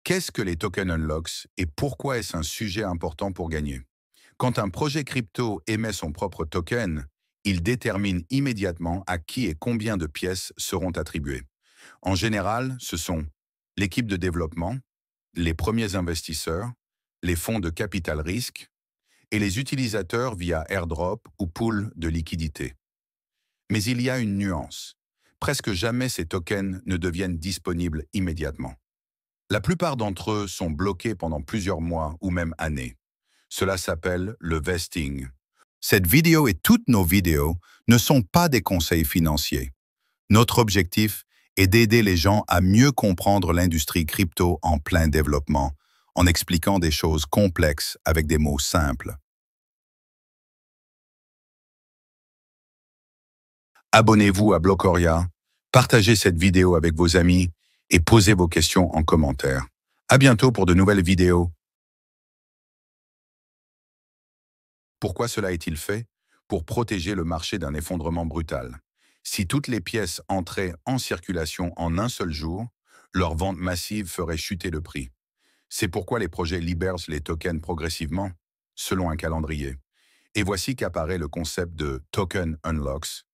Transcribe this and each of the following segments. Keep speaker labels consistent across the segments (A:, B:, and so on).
A: Qu'est-ce que les tokens unlocks et pourquoi est-ce un sujet important pour gagner? Quand un projet crypto émet son propre token, il détermine immédiatement à qui et combien de pièces seront attribuées. En général, ce sont l'équipe de développement, les premiers investisseurs, les fonds de capital risque et les utilisateurs via airdrop ou pool de liquidité. Mais il y a une nuance. Presque jamais ces tokens ne deviennent disponibles immédiatement. La plupart d'entre eux sont bloqués pendant plusieurs mois ou même années. Cela s'appelle le vesting. Cette vidéo et toutes nos vidéos ne sont pas des conseils financiers. Notre objectif est d'aider les gens à mieux comprendre l'industrie crypto en plein développement, en expliquant des choses complexes avec des mots simples. Abonnez-vous à Blocoria, partagez cette vidéo avec vos amis et posez vos questions en commentaire. À bientôt pour de nouvelles vidéos. Pourquoi cela est-il fait? Pour protéger le marché d'un effondrement brutal. Si toutes les pièces entraient en circulation en un seul jour, leur vente massive ferait chuter le prix. C'est pourquoi les projets libèrent les tokens progressivement, selon un calendrier. Et voici qu'apparaît le concept de token unlocks,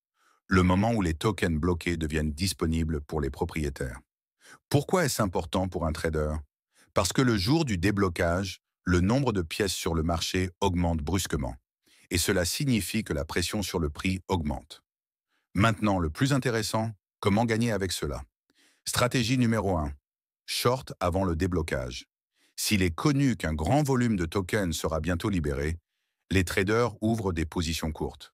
A: le moment où les tokens bloqués deviennent disponibles pour les propriétaires. Pourquoi est-ce important pour un trader? Parce que le jour du déblocage, le nombre de pièces sur le marché augmente brusquement. Et cela signifie que la pression sur le prix augmente. Maintenant, le plus intéressant, comment gagner avec cela? Stratégie numéro 1. Short avant le déblocage. S'il est connu qu'un grand volume de tokens sera bientôt libéré, les traders ouvrent des positions courtes.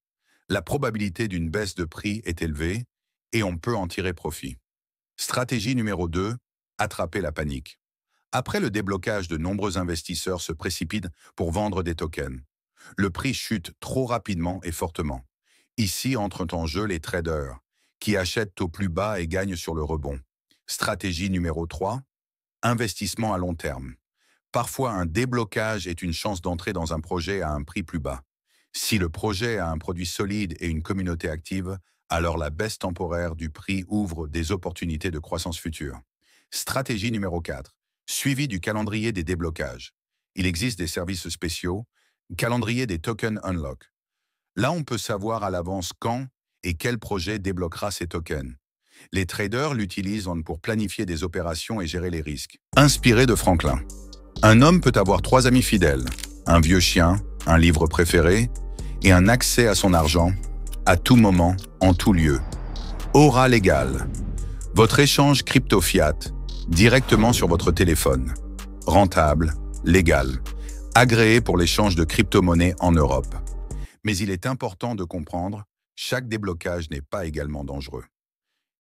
A: La probabilité d'une baisse de prix est élevée et on peut en tirer profit. Stratégie numéro 2. Attraper la panique. Après le déblocage, de nombreux investisseurs se précipitent pour vendre des tokens. Le prix chute trop rapidement et fortement. Ici entrent en jeu les traders, qui achètent au plus bas et gagnent sur le rebond. Stratégie numéro 3. Investissement à long terme. Parfois, un déblocage est une chance d'entrer dans un projet à un prix plus bas. Si le projet a un produit solide et une communauté active, alors la baisse temporaire du prix ouvre des opportunités de croissance future. Stratégie numéro 4. Suivi du calendrier des déblocages. Il existe des services spéciaux, calendrier des tokens unlock. Là, on peut savoir à l'avance quand et quel projet débloquera ces tokens. Les traders l'utilisent pour planifier des opérations et gérer les risques. Inspiré de Franklin. Un homme peut avoir 3 amis fidèles, un vieux chien, un livre préféré et un accès à son argent à tout moment, en tout lieu. Aura légale. Votre échange crypto-fiat directement sur votre téléphone. Rentable, légal. Agréé pour l'échange de crypto-monnaies en Europe. Mais il est important de comprendre, chaque déblocage n'est pas également dangereux.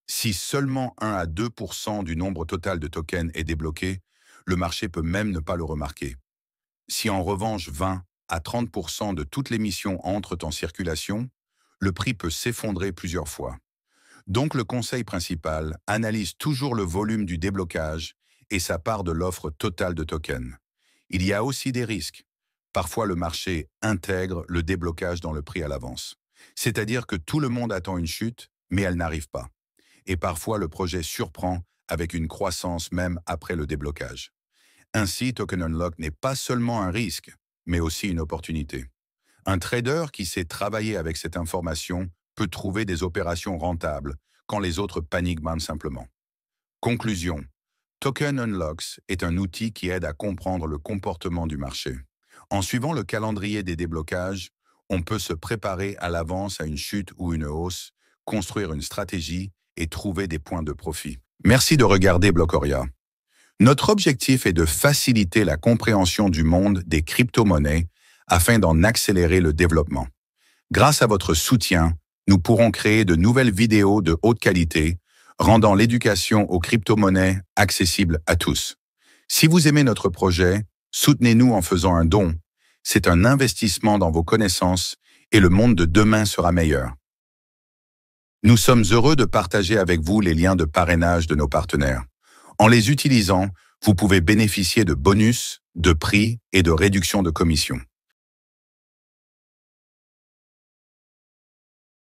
A: Si seulement 1 à 2% du nombre total de tokens est débloqué, le marché peut même ne pas le remarquer. Si en revanche 20 à 30% de toutes les missions entrent en circulation, le prix peut s'effondrer plusieurs fois. Donc le conseil principal, analyse toujours le volume du déblocage et sa part de l'offre totale de tokens. Il y a aussi des risques. Parfois le marché intègre le déblocage dans le prix à l'avance. C'est-à-dire que tout le monde attend une chute, mais elle n'arrive pas. Et parfois le projet surprend avec une croissance même après le déblocage. Ainsi, Token Unlock n'est pas seulement un risque, mais aussi une opportunité. Un trader qui sait travailler avec cette information peut trouver des opérations rentables quand les autres paniquent même simplement. Conclusion. Token Unlocks est un outil qui aide à comprendre le comportement du marché. En suivant le calendrier des déblocages, on peut se préparer à l'avance à une chute ou une hausse, construire une stratégie et trouver des points de profit. Merci de regarder Blocoria. Notre objectif est de faciliter la compréhension du monde des crypto-monnaies afin d'en accélérer le développement. Grâce à votre soutien, nous pourrons créer de nouvelles vidéos de haute qualité, rendant l'éducation aux crypto-monnaies accessible à tous. Si vous aimez notre projet, soutenez-nous en faisant un don. C'est un investissement dans vos connaissances et le monde de demain sera meilleur. Nous sommes heureux de partager avec vous les liens de parrainage de nos partenaires. En les utilisant, vous pouvez bénéficier de bonus, de prix et de réduction de commission.